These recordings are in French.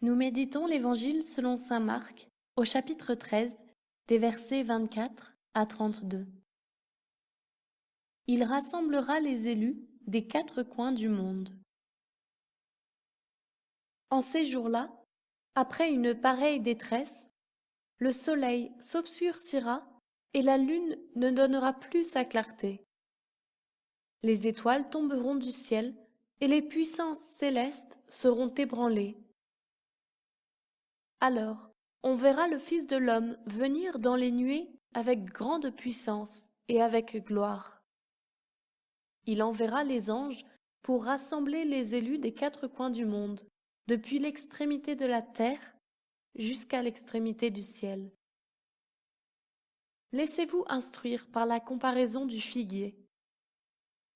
Nous méditons l'Évangile selon saint Marc, au chapitre 13, des versets 24 à 32. Il rassemblera les élus des 4 coins du monde. En ces jours-là, après une pareille détresse, le soleil s'obscurcira et la lune ne donnera plus sa clarté. Les étoiles tomberont du ciel et les puissances célestes seront ébranlées. Alors, on verra le Fils de l'homme venir dans les nuées avec grande puissance et avec gloire. Il enverra les anges pour rassembler les élus des 4 coins du monde, depuis l'extrémité de la terre jusqu'à l'extrémité du ciel. Laissez-vous instruire par la comparaison du figuier.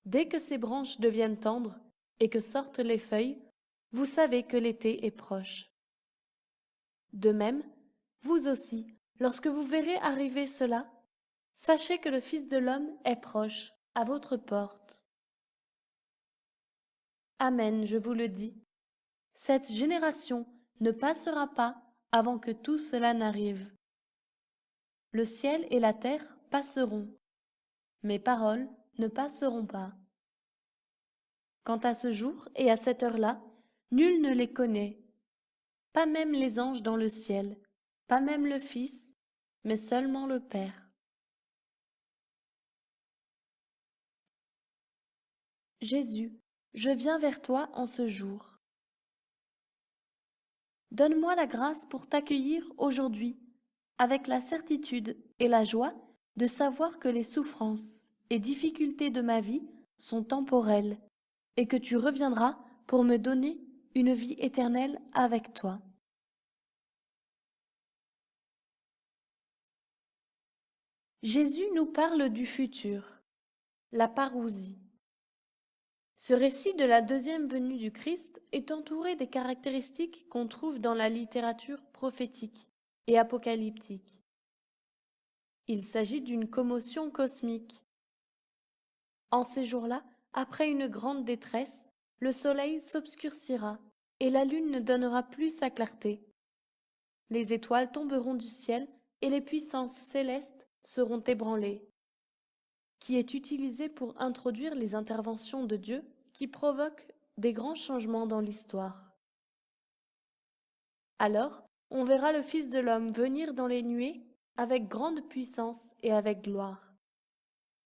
Dès que ses branches deviennent tendres et que sortent les feuilles, vous savez que l'été est proche. De même, vous aussi, lorsque vous verrez arriver cela, sachez que le Fils de l'homme est proche, à votre porte. Amen, je vous le dis. Cette génération ne passera pas avant que tout cela n'arrive. Le ciel et la terre passeront. Mes paroles ne passeront pas. Quant à ce jour et à cette heure-là, nul ne les connaît, pas même les anges dans le ciel, pas même le Fils, mais seulement le Père. Jésus, je viens vers toi en ce jour. Donne-moi la grâce pour t'accueillir aujourd'hui, avec la certitude et la joie de savoir que les souffrances et difficultés de ma vie sont temporelles et que tu reviendras pour me donner une vie éternelle avec toi. Jésus nous parle du futur, la parousie. Ce récit de la deuxième venue du Christ est entouré des caractéristiques qu'on trouve dans la littérature prophétique et apocalyptique. Il s'agit d'une commotion cosmique. En ces jours-là, après une grande détresse, le soleil s'obscurcira et la lune ne donnera plus sa clarté. Les étoiles tomberont du ciel et les puissances célestes seront ébranlées, qui est utilisé pour introduire les interventions de Dieu qui provoquent des grands changements dans l'histoire. Alors, on verra le Fils de l'homme venir dans les nuées avec grande puissance et avec gloire.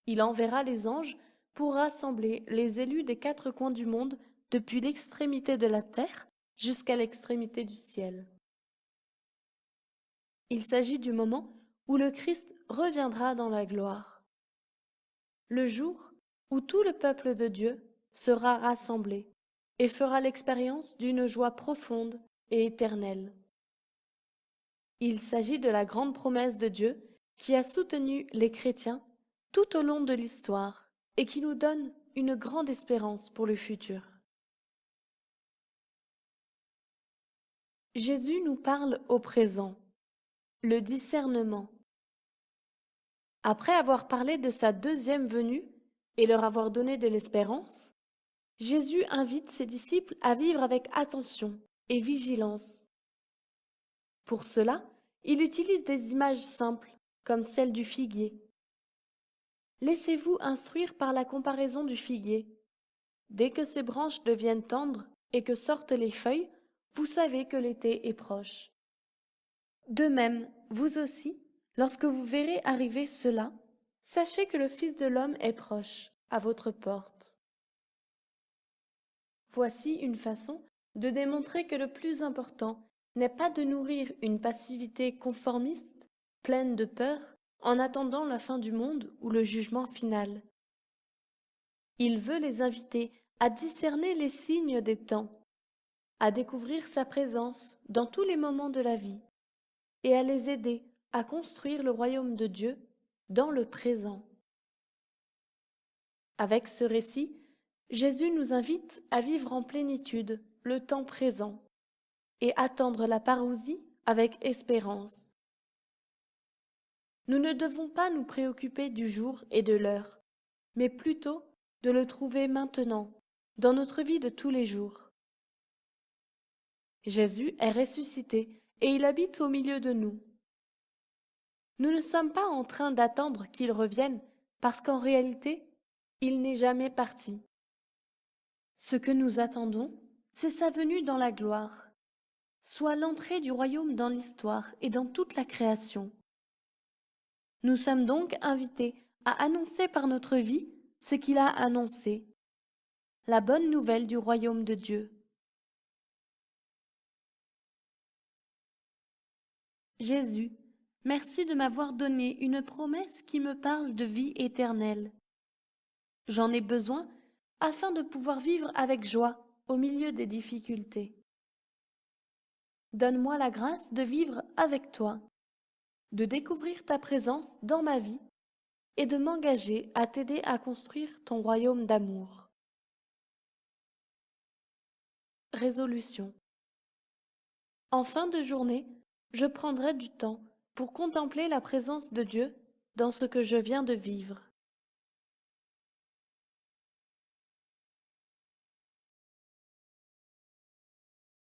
Il enverra les anges pour rassembler les élus des 4 coins du monde depuis l'extrémité de la terre jusqu'à l'extrémité du ciel. Il s'agit du moment où le Christ reviendra dans la gloire. Le jour où tout le peuple de Dieu sera rassemblé et fera l'expérience d'une joie profonde et éternelle. Il s'agit de la grande promesse de Dieu qui a soutenu les chrétiens tout au long de l'histoire et qui nous donne une grande espérance pour le futur. Jésus nous parle au présent, le discernement. Après avoir parlé de sa deuxième venue et leur avoir donné de l'espérance, Jésus invite ses disciples à vivre avec attention et vigilance. Pour cela, il utilise des images simples, comme celle du figuier. Laissez-vous instruire par la comparaison du figuier. Dès que ses branches deviennent tendres et que sortent les feuilles, vous savez que l'été est proche. De même, vous aussi, lorsque vous verrez arriver cela, sachez que le Fils de l'homme est proche, à votre porte. Voici une façon de démontrer que le plus important n'est pas de nourrir une passivité conformiste, pleine de peur, en attendant la fin du monde ou le jugement final. Il veut les inviter à discerner les signes des temps, à découvrir sa présence dans tous les moments de la vie, et à les aider à construire le royaume de Dieu dans le présent. Avec ce récit, Jésus nous invite à vivre en plénitude le temps présent et attendre la parousie avec espérance. Nous ne devons pas nous préoccuper du jour et de l'heure, mais plutôt de le trouver maintenant, dans notre vie de tous les jours. Jésus est ressuscité et il habite au milieu de nous. Nous ne sommes pas en train d'attendre qu'il revienne parce qu'en réalité, il n'est jamais parti. Ce que nous attendons, c'est sa venue dans la gloire, soit l'entrée du royaume dans l'histoire et dans toute la création. Nous sommes donc invités à annoncer par notre vie ce qu'il a annoncé, la bonne nouvelle du royaume de Dieu. Jésus, merci de m'avoir donné une promesse qui me parle de vie éternelle. J'en ai besoin afin de pouvoir vivre avec joie au milieu des difficultés. Donne-moi la grâce de vivre avec toi, de découvrir ta présence dans ma vie et de m'engager à t'aider à construire ton royaume d'amour. Résolution. En fin de journée, je prendrai du temps pour contempler la présence de Dieu dans ce que je viens de vivre.